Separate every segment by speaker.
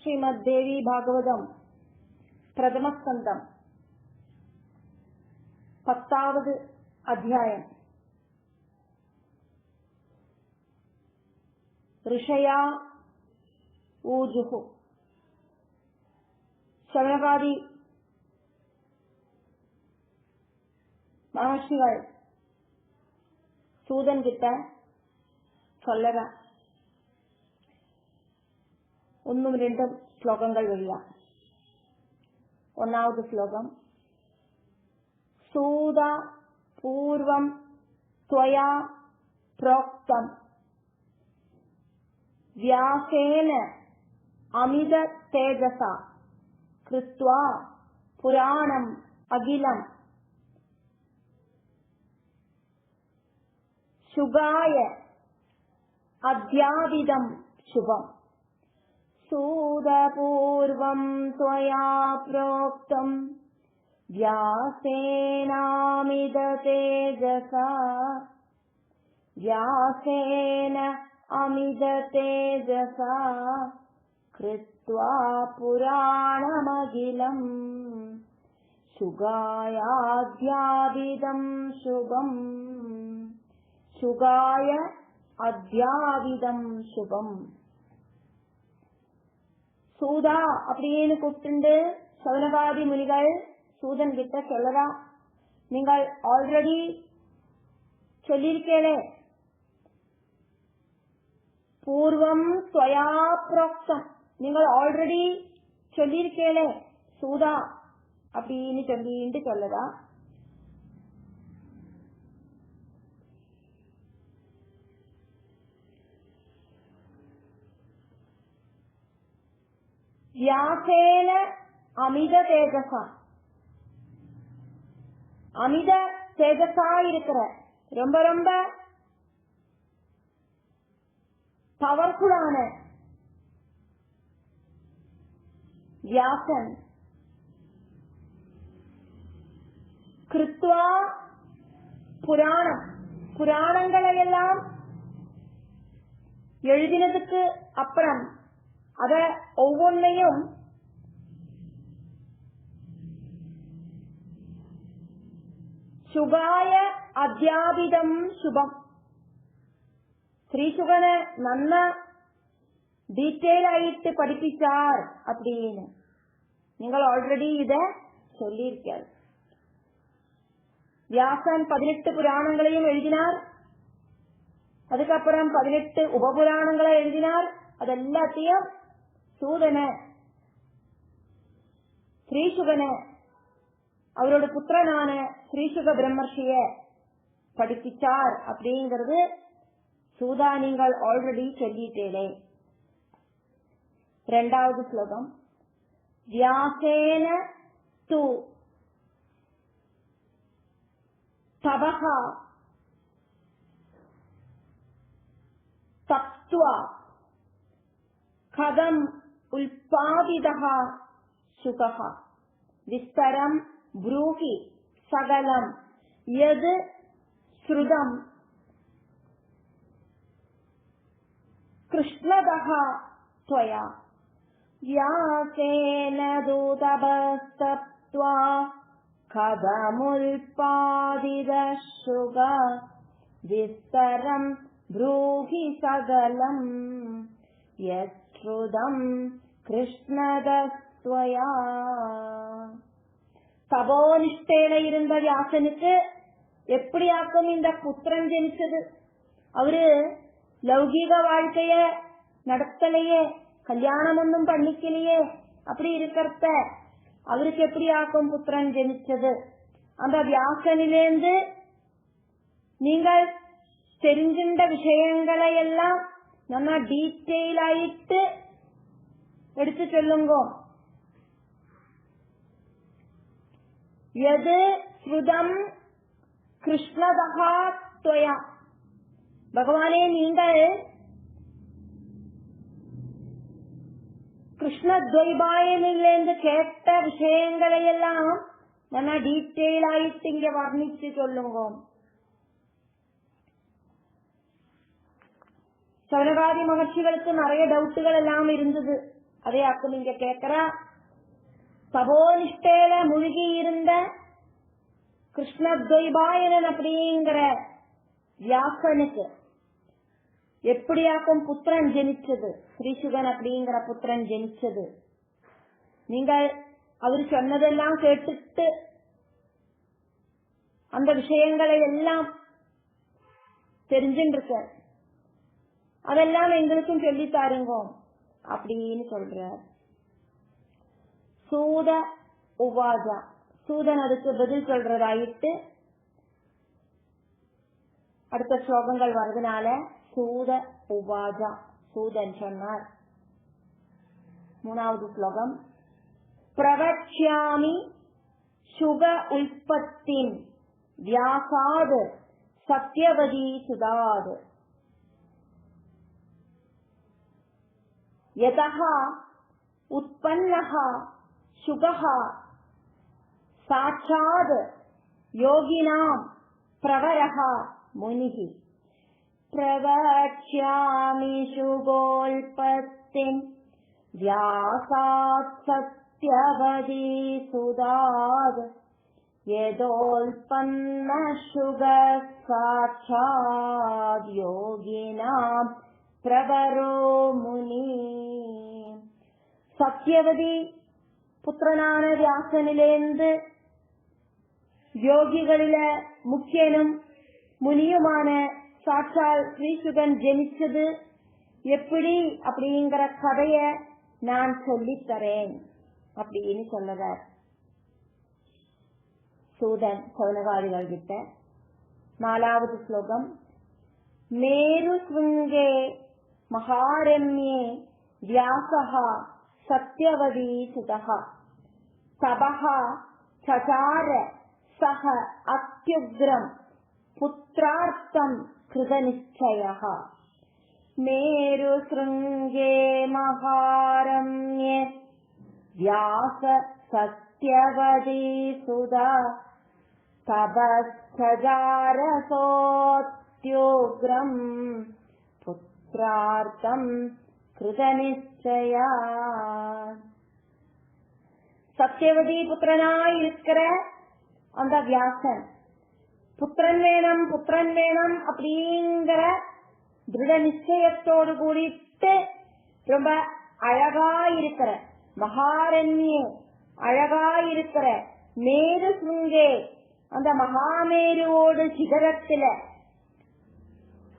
Speaker 1: ശ്രീമദ്ദേവി ഭാഗവതം പ്രഥമസ്കന്ധം 10ാவது അധ്യായം. ഋഷയാ ഊജുഹു. ശൗനകാദി മഹർഷികൾ சூதன் கிட்ட சொல்லற ഒന്നും രണ്ടും ശ്ലോകങ്ങൾ വഴിയാ. 1ാவது ശ്ലോകം. സൂത പൂർവം ത്വയാ പ്രോക്തം വ്യാസേന അമിത തേജസ കൃത്വാ പുരാണം അഖിലം ശുഗായ അധ്യാപിതം ശുഭം. സൂതപൂർവം ത്വയാ പ്രോക്തം വ്യാസേനാമിത തേജസ വ്യാസേന അമിത തേജസ കൃത്വാ പുരാണമഖിലം ശുഗായാധ്യാപിതം ശുഭം. ശുഗായ அத்தியாவிதம் சுபம். சூதா அப்படின்னு கூப்பிட்டு சௌனகாதி முனிகள் சூதன் கிட்ட சொல்லறா, நீங்கள் ஆல்ரெடி சொல்லிருக்கேனே, பூர்வம் ஸ்வயா புரோக்தம், நீங்கள் ஆல்ரெடி சொல்லிருக்கேனே சூதா அப்படின்னு சொல்லிட்டு சொல்லறா. வியாசேன அமித தேஜசா, அமித தேஜசா இருக்கிற ரொம்ப ரொம்ப பவர்ஃபுல்லான வியாசன் கிருத்வா புராணம், புராணங்களை எல்லாம் எழுதினதுக்கு அப்புறம் அத ஒவ்வொன்னையும் சுகாய அத்தியாபிதம் சுபம், ஸ்ரீசுகனை நல்ல டீட்டெயில் ஆயிட்டு படிப்பிச்சார் அப்படின்னு நீங்கள் ஆல்ரெடி இத சொல்லியிருக்கார். வியாசன் 18 புராணங்களையும் எழுதினார், அதுக்கப்புறம் 18 உபபுராணங்களை எழுதினார். அதெல்லாத்தையும் சூதன ஸ்ரீசுகன அவரோட புத்திரனான ஸ்ரீசுக பிரம்மர்ஷிய படிப்பிச்சார் அப்படிங்கிறது சூதா நீங்கள் ஆல்ரெடி சொல்லிட்டேனே. 2வது ஸ்லோகம். வியாசேன து தபஹா தப்த்வா கதம் உல்பாதிதஹ சுகஹ விஸ்தரம் ப்ரூஹி சகலம் யத் ஸ்ருதம் கிருஷ்ணதஹ த்வயா வியாசேன தூதபஸ்தப்த்வா கதமுல்பாதிதஹ சுக விஸ்தரம் ப்ரூஹி சகலம் யத்ருதம் கிருஷ்ணதத்வயா. தபோனிஷ்டேல இருந்த வியாசனுக்கு எப்படியாக்கும் இந்த புத்திரன் ஜனிச்சது? அவரு லௌகீக வாழ்க்கைய நடத்தலையே, கல்யாணம் ஒன்னும் பண்ணிக்கலையே. அப்படி இருக்கிறத அவருக்கு எப்படியாக்கும் புத்திரன் ஜனிச்சது? அந்த வியாசனிலேந்து நீங்கள் தெரிஞ்சின்ற விஷயங்களை எல்லாம் நம்ம டீட்டெயில் ஆயிட்டு எடுத்து சொல்லுங்க. யது ஸ்ருதம் கிருஷ்ணதஹா த்வயா, பகவானே நீங்கள் கிருஷ்ணத்வைபாயனிலிருந்து கேட்ட விஷயங்களை எல்லாம் நம்ம டீட்டெயில் ஆயிட்டு இங்க வர்ணிச்சு சொல்லுங்க. சௌனகாதி மகர்ஷிகளுக்கு நிறைய டவுட்டுகள் எல்லாம் இருந்தது. அதையாக்கும் இங்க கேட்கிறா. தபோனிஷ்டையில மூழ்கி இருந்த கிருஷ்ணத்வைபாயனன் அப்படிங்கிற வியாசனுக்கு எப்படியாக்கும் புத்திரன் ஜெனிச்சது, ஸ்ரீசுகன் அப்படிங்கிற புத்திரன் ஜெனிச்சது. நீங்கள் அவர் சொன்னதெல்லாம் கேட்டுட்டு அந்த விஷயங்களை எல்லாம் தெரிஞ்சுருக்க, அதெல்லாம் எங்களுக்கும் சொல்லி தாருங்க அப்படின்னு சொல்ற. சூத உவாஜா, சூதன் அதுக்கு பதில் சொல்றதாயிட்டு அடுத்த ஸ்லோகங்கள் வருதுனால சூத உவாஜா, சூதன் சொன்னார். மூணாவது ஸ்லோகம். பிரவக்ஷ்யாமி சுக உற்பத்தின் வியாசாத் சத்யவதி சுதாத் யதஹ உற்பன்னஹ சுகஹ சாட்சாத் யோகினாம் பிரவரஹ முனிஹி. பிரவக்ஷ்யாமி சுகோல்பத்தின் வியாசாத் சத்யவதி சுதாத் யதோல்பன்ன சுக சாட்சாத் யோகினாம் பிரவரோ முனி. சத்யவதி புத்திரனான வியாசனிலேந்து யோகிகளில முக்கியனும் முனியுமான சாட்சால் ஸ்ரீசுகன் ஜெனிச்சது எப்படி அப்படிங்கிற கதைய நான் சொல்லித்தரேன் அப்படின்னு சொல்லறார் சூதன் சௌனகாதிகள் கிட்ட. நாலாவது ஸ்லோகம். மேரு ஸ்ருங்கே மகாரண்யே வியாசஹ சத்யவதி சுதஹ தபஹ சசார சஹ அத்யுக்ரம் புத்ரார்த்தம் கிருதநிச்சயஹ. மேரு ஸ்ருங்கே மகாரண்யே வியாச சத்யவதி சுதா தபஸ்சசார சோத்யுக்ரம் புத்ரார்த்தம் கிருதநிச்சயா. சத்யவதி புத்திரனாய் இருக்கிற அந்த வியாசன் புத்திரன் வேணும் புத்திரன் வேணும் அப்படிங்கிற திருட நிச்சயத்தோடு கூடிட்டு ரொம்ப அழகாயிருக்கிற மகாரண்யே, அழகாயிருக்கிற மேரு சுங்கே அந்த மகாமேருவோடு சிகரத்தில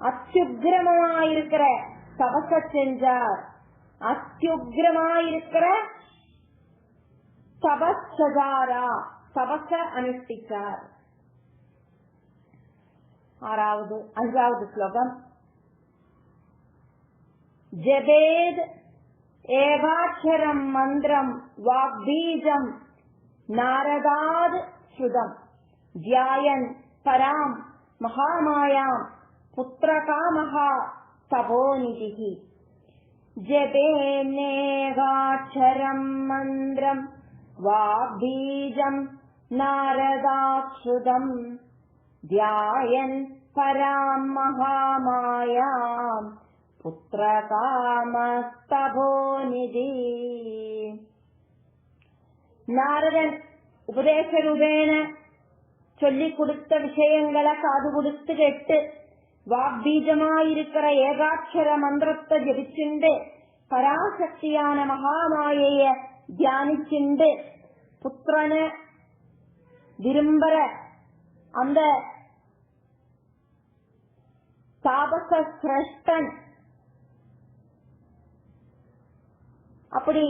Speaker 1: அத்யுக்ரமாயிருக்கிற தபச செஞ்சார். அத்யுக்ரமாயிருக்கிற தபஸ்சஜாரா, தபச அனுஷ்டிச்சார். அஞ்சாவது ஸ்லோகம். ஜபேத் ஏகாட்சரம் மந்திரம் வாக்பீஜம் நாரதாத் ஸ்ருதம் தியாயன் பராம் மகாமாயாம் புத்திரகாமஹா தபோநிதிஹி. ஜபேன்னேகாட்சரம் மந்திரம் வாக்பீஜம் நாரதாத் ஸ்ருதம் தியாயன் பராம் மகாமாயாம் புத்திரகாமஸ்தபோநிதி. நாரதன் உபதேச ரூபேன சொல்லிக் கொடுத்த விஷயங்களை காது கொடுத்து கேட்டு வாக்பீஜமாயிருக்கிற ஏகாட்சர மந்திரத்தை ஜபிச்சுண்டு பராசக்தியான மகாமாயைய தியானிச்சுண்டு புத்திரனை விரும்புற அந்த தாபச சிரஷ்டன் அப்படி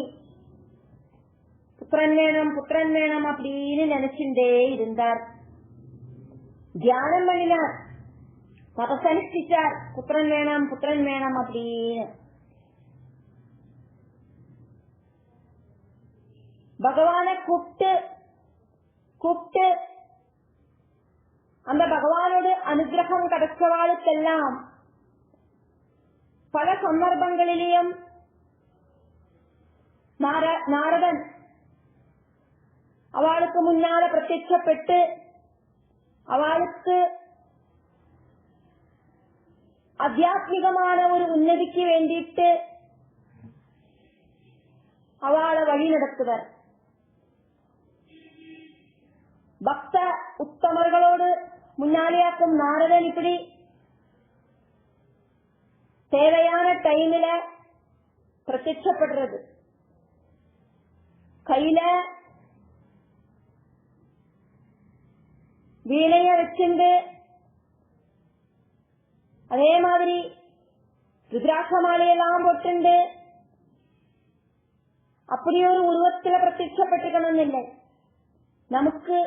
Speaker 1: புத்திரன் வேணும் புத்திரன் வேணும் அப்படின்னு நினைச்சுட்டே இருந்தார். தியானம் பண்ணினார், தபசனுஷ்டிச்சார், புத்திரன் வேணும் புத்திரன் வேணும் அப்படின்னு. பகவானை கூப்பிட்டு அந்த பகவானோட அனுகிரகம் கிடைச்சவாளுக்கெல்லாம் பல சந்தர்ப்பங்களிலேயும் நாரதன் அவளுக்கு முன்னால பிரத்யட்சப்பட்டு அவளுக்கு ஆத்தியாத்மிகமான ஒரு உன்னதிக்கு வேண்டிட்டு வழி நடத்துவர். பக்த உத்தமர்களோடு முன்னாலேயாக்கும் நாரதன் இப்படி தேவையான டைம்ல பிரத்யட்சப்படுறது. கையில வீணைய வச்சுண்டு அதே மாதிரி ருத்ராட்ச மாலையெல்லாம் போட்டுண்டு அப்படி ஒரு உருவத்தில பிரத்யட்சப்பட்டுக்கணும் இல்லை. நமக்கு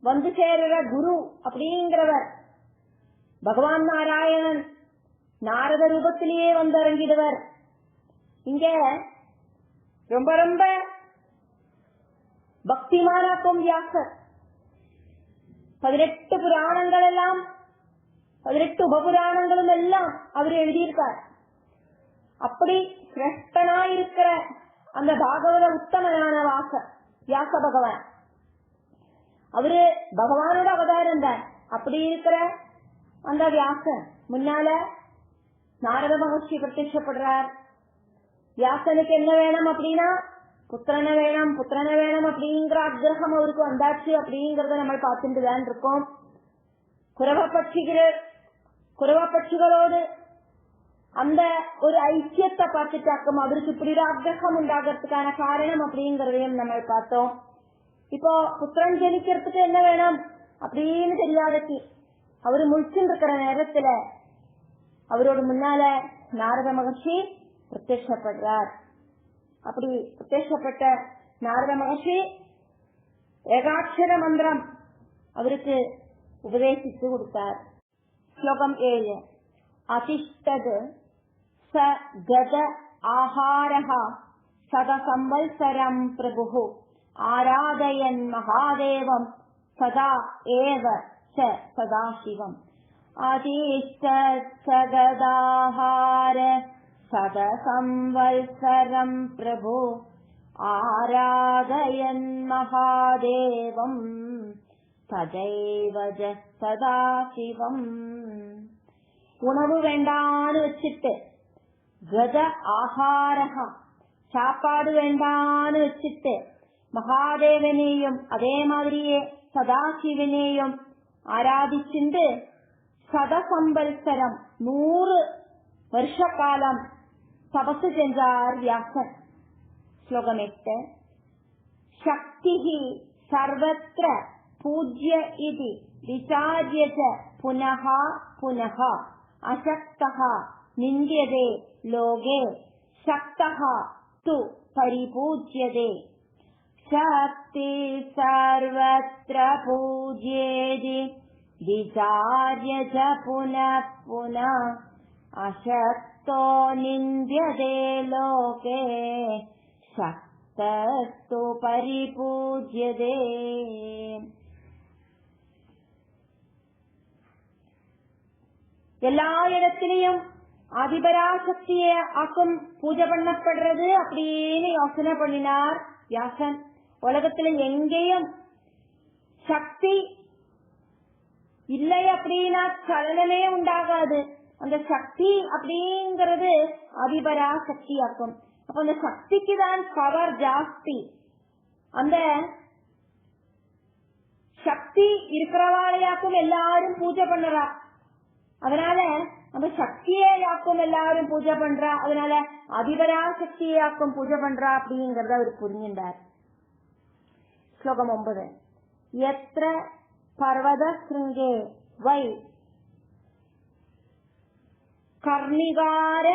Speaker 1: வந்து சேருற குரு அப்படிங்கிறவர் பகவான் நாராயணன் நாரத ரூபத்திலேயே வந்து இறங்கிடுவர். இங்க ரொம்ப ரொம்ப பக்திமானாக்கும் வியாசர் 18 புராணங்கள் எல்லாம் 18 உபபுராணங்களும் எல்லாம் அவர் எழுதியிருக்கார். அப்படி சிரேஷ்டனாயிருக்கிற அந்த பாகவத உத்தமனான வியாச பகவான் அவரு பகவானோட அவதாரம் தான். அப்படி இருக்கிற அந்த வியாசன் முன்னால நாரத மகர்ஷி பிரத்யட்சப்படுறார். வியாசனுக்கு என்ன வேணும் அப்படின்னா புத்திரனை வேணும் புத்திரனை வேணும் அப்படிங்கிற ஆக்ரகம் அவருக்கு வந்தாச்சு அப்படிங்கறத நம்ம பார்த்துட்டு தான் இருக்கோம். குரவ பட்சிகளோடு அந்த ஒரு ஐக்கியத்தை பார்த்துட்டாக்கும் அவருக்கு இப்படி ஒரு ஆக்ரகம் உண்டாகிறதுக்கான காரணம் அப்படிங்கறதையும் நம்ம பார்த்தோம். இப்போ புத்திரன் ஜனிக்கிறதுக்கு என்ன வேணும் அப்படின்னு தெரியாதக்கு அவரு முழிச்சுட்டு இருக்கிற நேரத்துல அவரோட முன்னால நாரத மகர்ஷி பிரத்யட்சப்படுறார். அப்படி பிரத்யட்சப்பட்ட நாரத மகர்ஷி ஏகாட்சர மந்திரம் அவருக்கு உபதேசித்து கொடுத்தார். ஸ்லோகம் 7. அதிஷ்டது ச கத ஆஹாரஹ சத சம்வத்சரம் பிரபுஹு ஆராதயன் மகாதேவம் சதா ஏவ ச சதாசிவம். அதிஷ்டத் ச கதாஹார சத சம்வத்சரம் பிரபு ஆராதயன் மகாதேவம் ததைவ சதாசிவம். உணவு வேண்டான்னு வச்சுட்டு கத ஆஹாரஹா சாப்பாடு வேண்டான்னு வச்சுட்டு மகாதேவனையும் அதே மாதிரியே சதாசிவனையும் ஆராதிச்சுண்டு சதசம்பல்சரம் 100 வருஷ காலம் தபசு செஞ்சார் வியாசன். ஸ்லோகம் 8. சக்திஹி சர்வத்ர பூஜ்ய இதி விசார்ய புனஹ புனஹ அசக்தஹ நிந்தியதே லோகே சக்தஹ து பரிபூஜ்யதே. சக்தி சர்வத்ர பூஜ்யேதி விசார்ய புனః புனः அசக்தோ நிந்தியதே லோகே சக்தஸ்து பரிபூஜ்யதே. எல்லா இடத்திலையும் ஆதிபராசக்தியை ஆக்கும் பூஜை பண்ணப்படுறது அப்படின்னு யோசனை பண்ணினார் வியாசன். உலகத்துல எங்கேயும் சக்தி இல்லை அப்படின்னா சலனமே உண்டாகாது. அந்த சக்தி அப்படிங்கிறது ஆதிபராசக்தி ஆக்கும். அப்ப அந்த சக்திக்கு தான் பவர் ஜாஸ்தி. அந்த சக்தி இருக்கிறவாளையாக்கும் எல்லாரும் பூஜை பண்ணறா. அதனால அந்த சக்தியையாக்கும் எல்லாரும் பூஜை பண்றா. அதனால அதிபராசக்தியாக்கும் பூஜை பண்றா அப்படிங்கறத அவர் புரிஞ்சின்றார். ஸ்லோகம் 9. எத்ர பர்வத ஸ்ருங்கே வை கர்ணிகார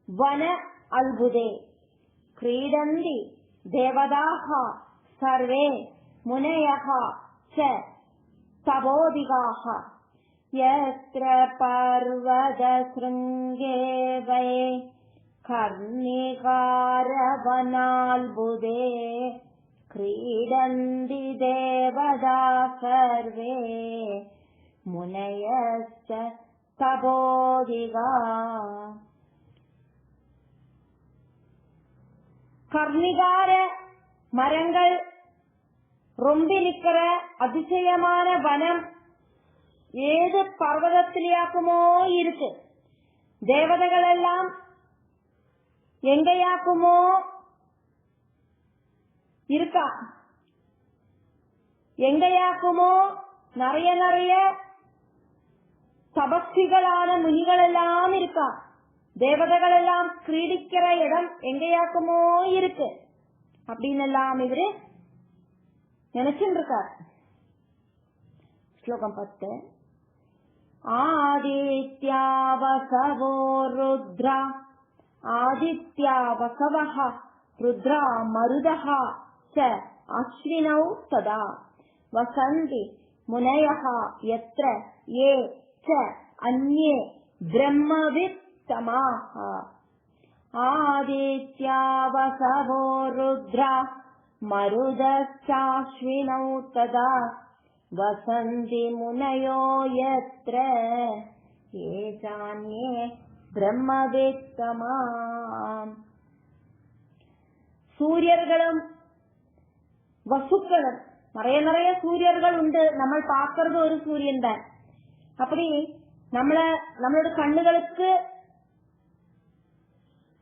Speaker 1: வன அல்புதே கிரீடந்தி தேவதாக சர்வே முனயः ச தபோதிகாः. யத்ர பர்வத ஸ்ருங்கே வை கர்ணிகார வனால்புதே கிரீடந்தி தேவதா சர்வே முனயஸ்ச தபோதிகா. கர்ணிகார மரங்கள் ரொம்ப நிக்கிற அதிசயமான வனம் ஏது பர்வதத்திலேயாக்குமோ இருக்கு. தேவதைகள் எல்லாம் எங்கேயாக்குமோ இருக்கா. எங்கேயாக்குமோ நிறைய தபஸ்விகளான முனிகள் எல்லாம் இருக்கா. தேவதைகள் எல்லாம் கிரீடிக்கிற இடம் எங்கேயாக்குமோ இருக்கு அப்படின்னு எல்லாம் இவரு நினைச்சுட்டு இருக்கார். ஸ்லோகம் 10. ஆதித்யா வசவோ ருத்ரா ஆதித்யா வசவஹ ருத்ரா மருதஹ ச அஸ்வினௌ ததா வசந்தி முனயஹ யத்ர யே ச அன்யே பிரம்மவித் தமாஹ. ஆதித்யா வசவோ ருத்ரா மருதச்சாஸ்வினௌ ததா வசந்தி முனயோ யத்ர யே சான்யே பிரம்மவித் தமாம். சூரியர்களும் வசுக்களும் நிறைய சூரியர்கள் உண்டு. நம்ம பார்க்கறது ஒரு சூரியன் தான். அப்படி நம்மளோட கண்ணுகளுக்கு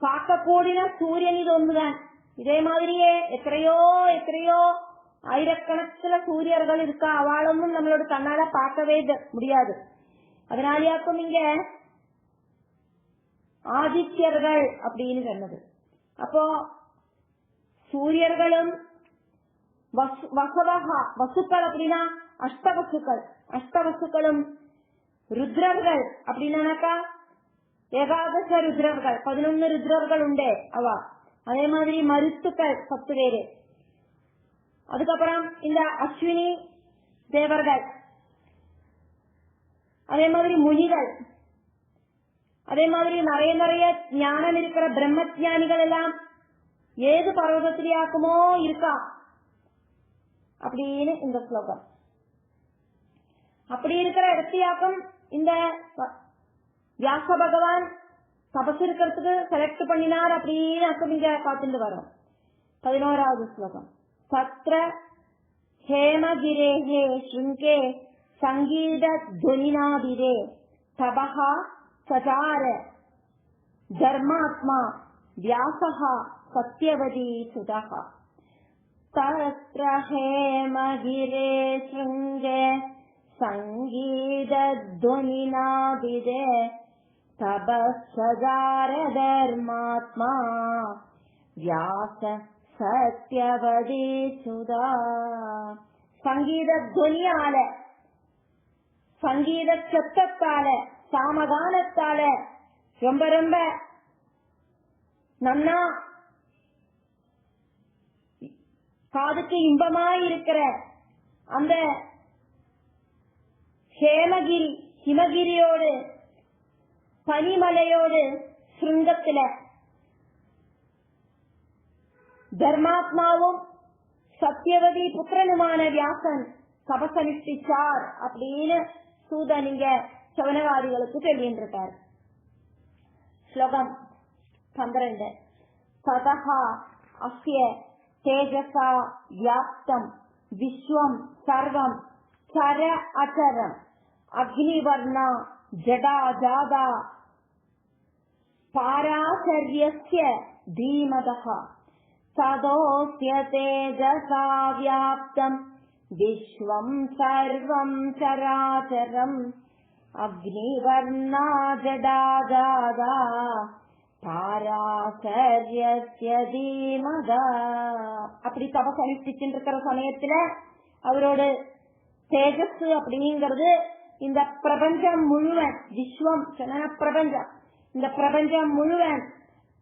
Speaker 1: பார்க்கக்கூடிய சூரியன் இது ஒண்ணுதான். இதே மாதிரியே எத்தனையோ ஆயிரக்கணக்கில சூரியர்கள் இருக்கா. அவளும் நம்மளோட கண்ணால பார்க்கவே முடியாது. அதனாலயாக்கும் இங்க ஆதித்யர்கள் அப்படின்னு சொன்னது. அப்போ சூரியர்களும் வசுக்கள் அப்படின்னா அஷ்டவசுக்களும் ருத்ரர்கள் அப்படின்னாக்கா ஏகாதச ருத்ரர்கள் 11 ருத்ரர்கள் உண்டே அவா. அதே மாதிரி மருத்துக்கள் 10 பேரு. அதுக்கப்புறம் இந்த அஸ்வினி தேவர்கள், அதே மாதிரி முனிகள், அதே மாதிரி நிறைய ஞானம் இருக்கிற பிரம்மஜானிகள் எல்லாம் ஏது பர்வதத்திலேயாக்குமோ இருக்கா அப்படின்னு இந்த ஸ்லோகம். அப்படி இருக்கிற இடத்தையாக்கும் இந்த வியாச பகவான் தபசு இருக்கிறதுக்கு செலக்ட் பண்ணினார் அப்படின்னு அக்கம் இங்க காத்துட்டு வரும். 11வது ஸ்லோகம். சத்ர ஹேமகிரேஹே ஸ்ருங்கே சங்கீத துவனிநாதிரே தபஹா சசார தர்மாத்மா வியாசஹா சத்யவதி சுதஹா. தத்ர ஹேமகிரே ஸ்ருங்கே சங்கீத துவனிநாதிரே தபஸ்ஸதார தர்மாத்மா வியாச சத்யவதி சுதா. சங்கீத துவனியால, சங்கீத சத்தத்தால, சாமகானத்தால ரொம்ப நன்னா காதுக்கு இன்பமாயிருக்கிற அந்த ஹிமகிரியோடு பனிமலையோடு சிருங்கத்தில தர்மாத்மாவும் சத்யவதி புத்திரனுமான வியாசன் தபசனுஷ்டிச்சார் அப்படின்னு சூதன் இங்க சவனவாதிகளுக்கு சொல்லின்றிருக்கார். ஸ்லோகம் 12. ததஹா அஸ்ய தேஜசா வியாப்தம் விஸ்வம் சர்வம் சர அச்சரம் அக்னிவர்ணா ஜடா ஜாதா பாராசர்யஸ்ய தீமதஹ ததோஸ்ய தேஜசா வியாப்தம் விஸ்வம் சர்வம் சராச்சரம் அக்னிவர்ணா ஜடா ஜாதா பாராசர்யஸ்ய தீமதா. அப்படி தபஸ் அனுஷ்டிச்சுட்டு இருக்கிற சமயத்துல அவரோட தேஜஸ் அப்படிங்கிறது இந்த பிரபஞ்சம் முழுவன், விஸ்வம் பிரபஞ்சம், இந்த பிரபஞ்சம் முழுவன்,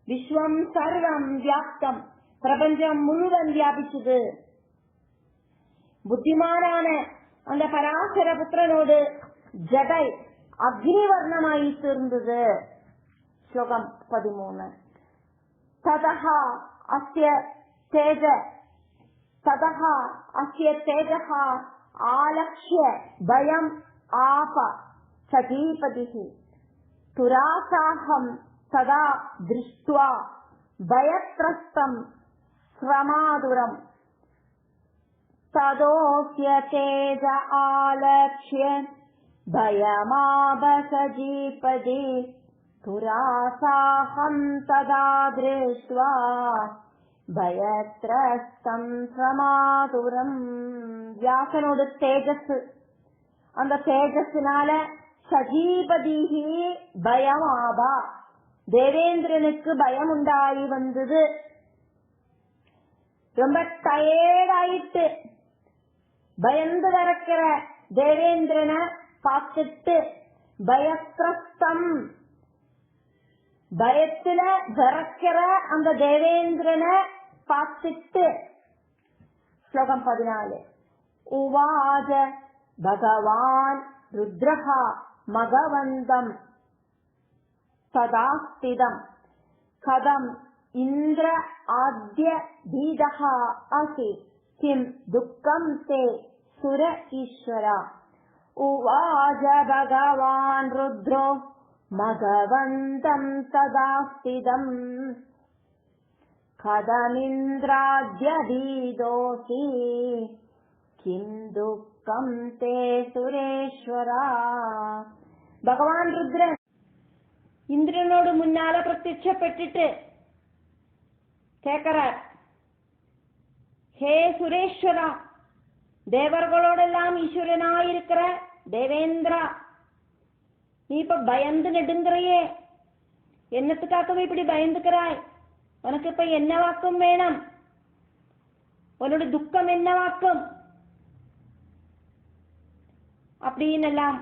Speaker 1: விஸ்வம் சர்வம் வியாப்தம், பிரபஞ்சம் முழுவன் வியாபிச்சது. புத்திமானான அந்த பராசர புத்திரனோடு ஜடை அக்னிவர்ணமாயிட்டு இருந்தது. ஸ்லோகம் 13. ததஹா அஸ்ய தேஜஹ ஆலக்ஷ்ய பயம் ஆப சதீபதிஹி துராசாஹம் சதா திருஷ்ட்வா பயத்ரஸ்தம் ஸ்ரமாதுரம் ததோஸ்ய தேஜ ஆலக்ஷ்ய பயமாப சதீபதி துராசாஹம் ததா திருஷ்ட்வா பயத்ரஸ்தம் பிரமாதுரம். வியாசனோட தேஜஸ், அந்த தேஜஸ்னால சஜீபதிஹி பயம் ஆபா, தேவேந்திரனுக்கு பயம் உண்டாகி வந்தது. ரொம்ப டயர்டாயிட்டு பயந்து வரக்கிற தேவேந்திரனை பார்த்துட்டு பயத்ரஸ்தம், பயத்துல விறக்கிற அந்த தேவேந்திரனை பார்த்துட்டு. ஸ்லோகம் 14. உவாஜ பகவான் ருத்ரஹா மகவந்தம் சதாஸ்திதம் கதம் இந்திர ஆத்ய தீதஹா அசி கிம் துக்கம் தே சுர ஈஸ்வரா. உவாஜ பகவான் ருத்ரோ மகவந்தம் சதாஸ்திதம் கதமிந்திராத்ய தீதோசி கிம் துக்கம் தே சுரேஸ்வரா. பகவான் ருத்ரன் இந்திரனோடு முன்னால பிரத்யட்சப்பட்டுட்டு கேட்கிறார், ஹே சுரேஸ்வரா, தேவர்களோடெல்லாம் ஈஸ்வரனாயிருக்கிற தேவேந்திரா, நீ இப்ப பயந்து நெடுங்கிறையே, என்னத்துக்காகவே இப்படி பயந்துக்கிறாய்? உனக்கு இப்ப என்ன வாக்கும் வேணும்? உன்னோட துக்கம் என்ன வாக்கும் அப்படின்னு எல்லாம்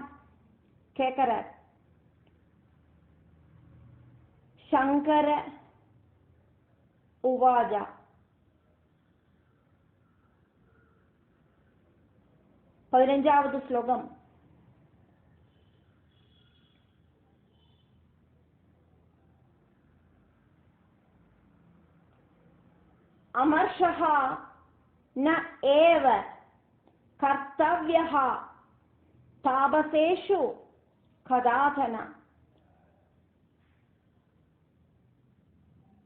Speaker 1: கேட்கிறார். சங்கர உவாஜா. பதினஞ்சாவது ஸ்லோகம். அமர்ஷஹ ந ஏவ கர்த்தவ்யஹ தாபசேஷு கதாதன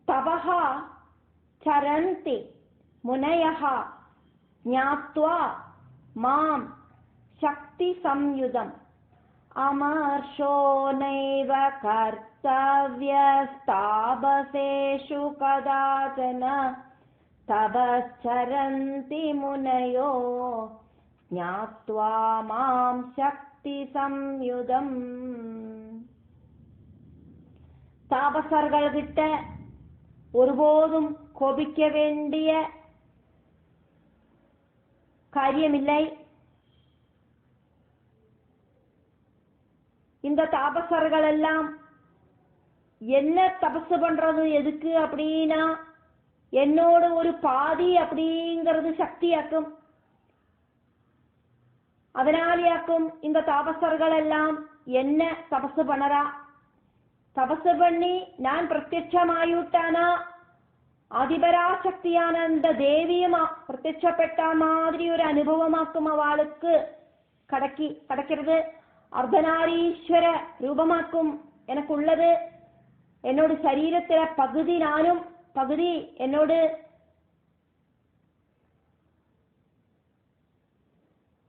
Speaker 1: தபஹ சரந்தி முனயஹ ஞாத்வா மாம் சக்தி சம்யுதம். அமர்ஷோ நைவ கர்த்தவ்யஸ்தாபசேஷு கதாதன தபச்சரந்தி முனயோ ஞாத்வா மாம் சக்தி சம்யுதம். தாபசர்கள் கிட்ட ஒருபோதும் கோபிக்க வேண்டிய காரியமில்லை. இந்த தாபசர்கள் எல்லாம் என்ன தபசு பண்றது எதுக்கு அப்படின்னா, என்னோட ஒரு பாதி அப்படிங்கிறது சக்தியாக்கும். அதனாலேயாக்கும் இந்த தாபசர்கள் எல்லாம் என்ன தபசு பண்ணறா. தபசு பண்ணி நான் பிரத்யட்சமாயிட்டானா அதிபராசக்தியான அந்த தேவியும் பிரத்யட்சപ്പെട്ട மாதிரி ஒரு அனுபவமாக்கும் அவளுக்கு கிடைக்கிறது. அர்த்தநாரீஸ்வர ரூபமாக்கும் எனக்குள்ளது. என்னோட சரீரத்தில பகுதி நானும், பகுதி என்னோடு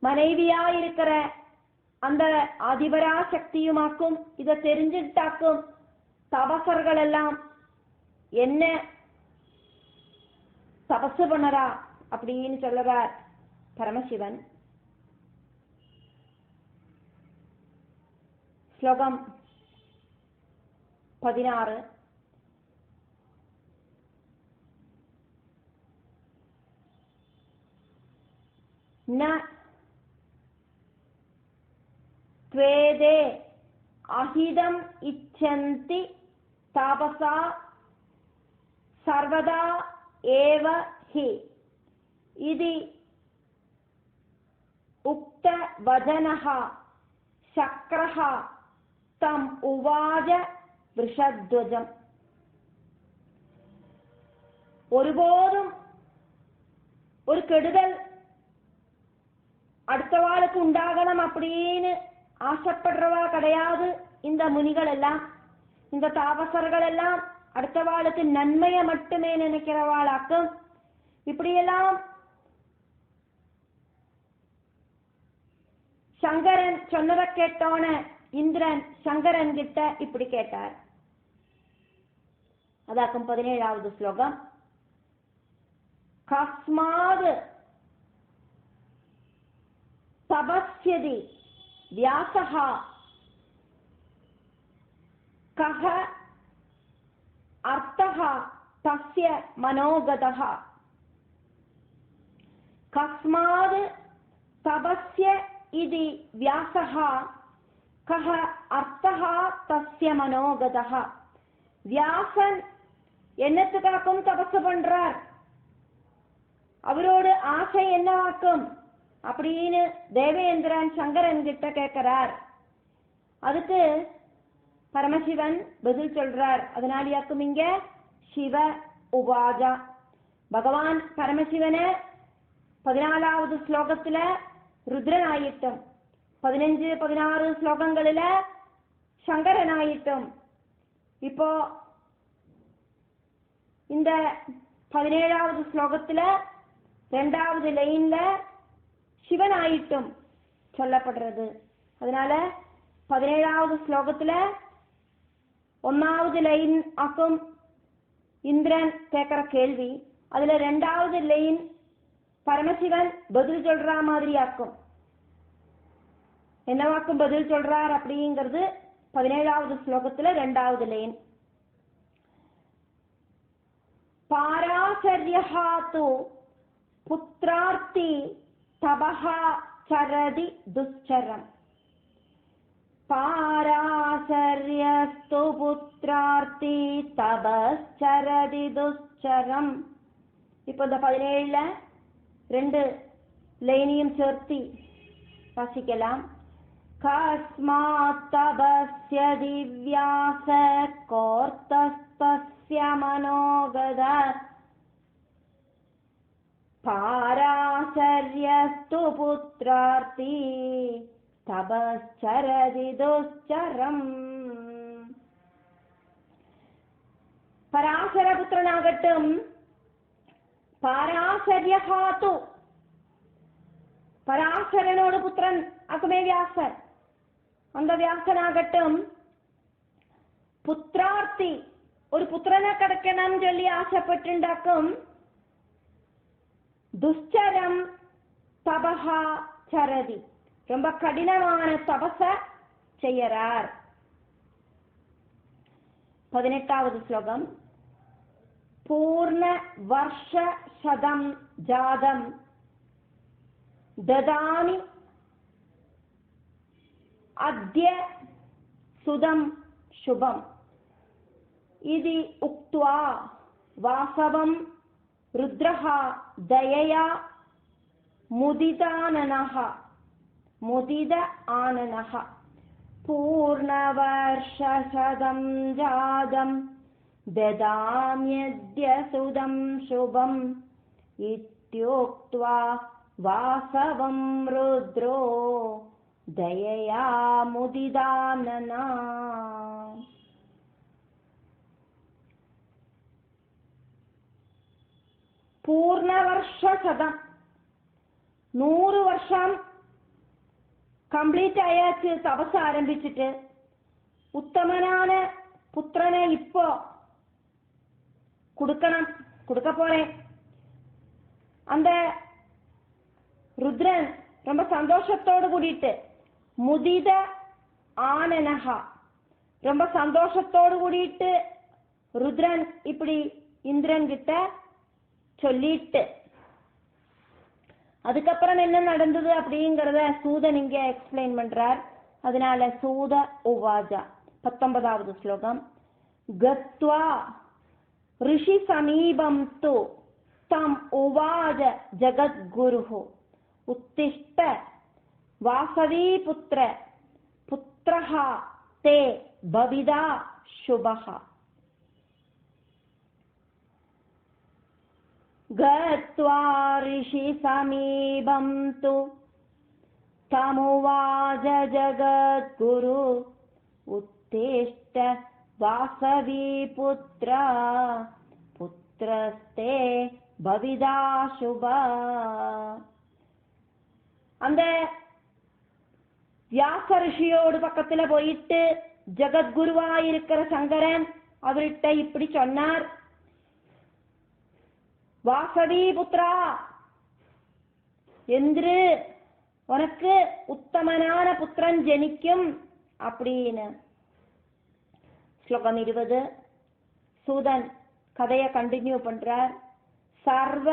Speaker 1: மனைவியாயிருக்கிற அந்த அதிபராசக்தியுமாக்கும். இதை தெரிஞ்சுட்டாக்கும் தபசர்கள் எல்லாம் என்ன தபசு பண்ணறா அப்படின்னு சொல்லுறார் பரமசிவன். ஸ்லோகம் 16. ந த்வேதே அஹிதம் இச்சந்தி தாபசா சர்வதா ஏவ ஹி இதி உக்த வஜனஹ சக்ரஹ தம் உவாஜ விஷத்வஜம். ஒருபோதும் ஒரு கெடுதல் அடுத்தவாளுக்கு உண்டாகணும் அப்படின்னு ஆசைப்படுறவா கிடையாது இந்த முனிகள் எல்லாம். இந்த தாபசர்கள் எல்லாம் அடுத்தவாளுக்கு நன்மையை மட்டுமே நினைக்கிறவாளாக்கும். இப்படியெல்லாம் சங்கரன் சொன்னதை கேட்டோன இந்திரன் சங்கரன் கிட்ட இப்படி கேட்டார். அதாக்கும் 17வது ஸ்லோகம். கஸ்மாத் தபஸ்யதி வியாசः கஹ அர்த்தः தஸ்ய மனோகதः. கஸ்மாத் தபஸ்ய இதி வியாசः கஹ அர்த்தः தஸ்ய மனோகதः. வியாசன் என்னத்துக்காக்கும் தபசு பண்றார், அவரோட ஆசை என்னவாக்கும் அப்படின்னு தேவேந்திரன் சங்கரன் கிட்ட கேட்கிறார். அதுக்கு பரமசிவன் பதில் சொல்றார். அதனாலயாக்கும் இங்க சிவ உவாஜா. பகவான் பரமசிவன 14வது ஸ்லோகத்துல ருத்ரனாயிட்டம், 15-16 ஸ்லோகங்களில சங்கரனாயிட்டம். இப்போ இந்த 17வது ஸ்லோகத்துல 2வது லைன்ல சிவனாயிட்டும் சொல்லப்படுறது. அதனால 17வது ஸ்லோகத்துல 1வது லைன் ஆக்கும் இந்திரன் கேட்கிற கேள்வி, அதுல 2வது லைன் பரமசிவன் பதில் சொல்ற மாதிரி ஆக்கும். என்னவாக்கும் பதில் சொல்றார் அப்படிங்கிறது 17வது ஸ்லோகத்துல 2வது லைன். பாராசர்யஹ து புத்ரார்த்தி தபஹ சரதி துஷ்சரம். பாராசர்யஸ்து புத்ரார்த்தி தபஸ்சரதி துஷ்சரம். இப்போ இந்த 17ல 2 லைனையும் சேர்த்து வாசிக்கலாம். கஸ்மாத் தபஸ்யதி வியாச கோர்த்தஸ்தஸ்ய மனோகத. பாராசர்யஸ்து புத்ரார்த்தி தபஸ்சரதி துஷ்சரம். பராசரபுத்திரனாகட்டும், பாராசர்யஹாது பராசரனோடு புத்திரன் ஆக்குமே வியாசர், அந்த வியாசனாகட்டும் புத்திரார்த்தி ஒரு புத்திரனை கிடைக்கணும் சொல்லி ஆசைப்பட்டுண்டாக்கும். துஷ்சரம் தபஹா சரதி, ரொம்ப கடினமான தபச செய்யறார். 18வது ஸ்லோகம். பூர்ண வர்ஷ சதம் ஜாதம் ததாமி அத்ய சுதம் சுபம் இதி உக்த்வா வாசவம் ருத்ரஹ தயயா முதிதானனஹ முதித ஆனனஹ. பூர்ணவர்ஷசதம் ஜாதம் ததாம்யத்ய சுதம் சுபம் இத்யுக்த்வா வாசவம் ருத்ரோ தயயா முதிதானனா. பூர்ணவர்ஷசதம் 100 வருஷம் கம்ப்ளீட் ஆயாச்சு. தபச ஆரம்பிச்சுட்டு உத்தமனான புத்திரனை இப்போ கொடுக்க போறேன். அந்த ருத்ரன் ரொம்ப சந்தோஷத்தோடு கூடிட்டு முதித ஆனனஹா, ரொம்ப சந்தோஷத்தோடு கூடிட்டு ருத்ரன் இப்படி இந்திரன் கிட்ட சொல்லிட்டு அதுக்கப்புறம் என்ன நடந்தது அப்படிங்கறத சூதன் இங்க எக்ஸ்பிளைன் பண்றார். அதனால சூத உவாஜா 19வது ஸ்லோகம். கத்வா ரிஷி சமீபம் து தம் உவாஜ ஜகத்குரு உத்திஷ்ட வாசவி புத்திர புத்திரஹ தே பவிதா சுபஹ. गत्वा ऋषि समीपं तु तमुवाच जगद्गुरु उत्तिष्ठ वासवी पुत्र पुत्रस्ते भविदा शुभ. அந்த வியாச ரிஷியோடு பக்கத்துல போயிட்டு ஜகத்குருவாயிருக்கிற சங்கரன் அவர்கிட்ட இப்படி சொன்னார். வாசவி புத்ரா, என்று உனக்கு உத்தமனான புத்திரன் ஜனிக்கும் அப்படின்னு. ஸ்லோகம் 20. சூதன் கதையை கண்டினியூ பண்றார். சர்வ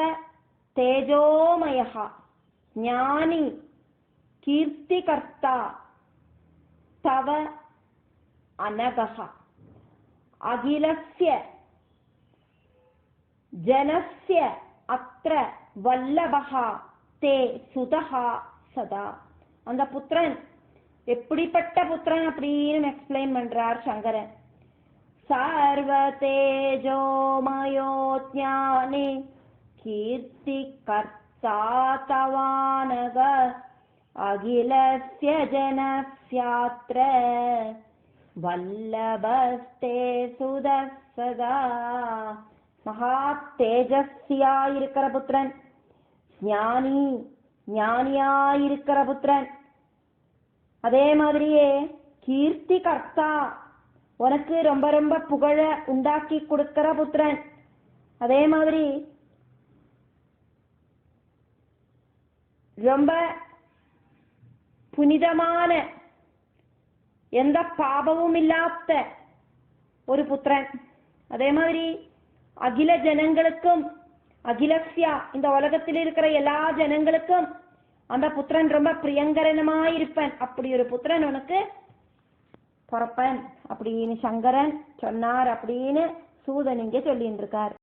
Speaker 1: தேஜோமயா ஞானி கீர்த்திகர்த்தா தவ அனகஹ அகிலஸ்ய ஜனஸ்ய அத்ர வல்லபஹ தே சுதஹா சதா. அந்த புத்திரன் எப்படிப்பட்ட புத்திரன் அப்படின்னு எக்ஸ்பிளைன் பண்றார் சங்கரன். சர்வ தேஜோமயோ ஞானி கீர்த்திகர்த்தா தவானக அகிலஸ்ய ஜனஸ்யாத்ர வல்லபஸ்தே சுதசதா. மகா தேஜஸ்வியாயிருக்கிற புத்திரன், ஞானி ஞானியாயிருக்கிற புத்திரன், அதே மாதிரியே கீர்த்தி கர்த்தா உனக்கு ரொம்ப ரொம்ப புகழ உண்டாக்கி கொடுக்கிற புத்திரன், அதே மாதிரி ரொம்ப புனிதமான எந்த பாபமும் இல்லாத ஒரு புத்திரன், அதே மாதிரி அகில ஜனங்களுக்கும் அகிலஸ்யா இந்த உலகத்தில் இருக்கிற எல்லா ஜனங்களுக்கும் அந்த புத்திரன் ரொம்ப பிரியங்கரனமாயிருப்பன். அப்படி ஒரு புத்திரன் உனக்கு பிறப்பன் அப்படின்னு சங்கரன் சொன்னார் அப்படின்னு சூதன் இங்க சொல்லிட்டு இருக்கார்.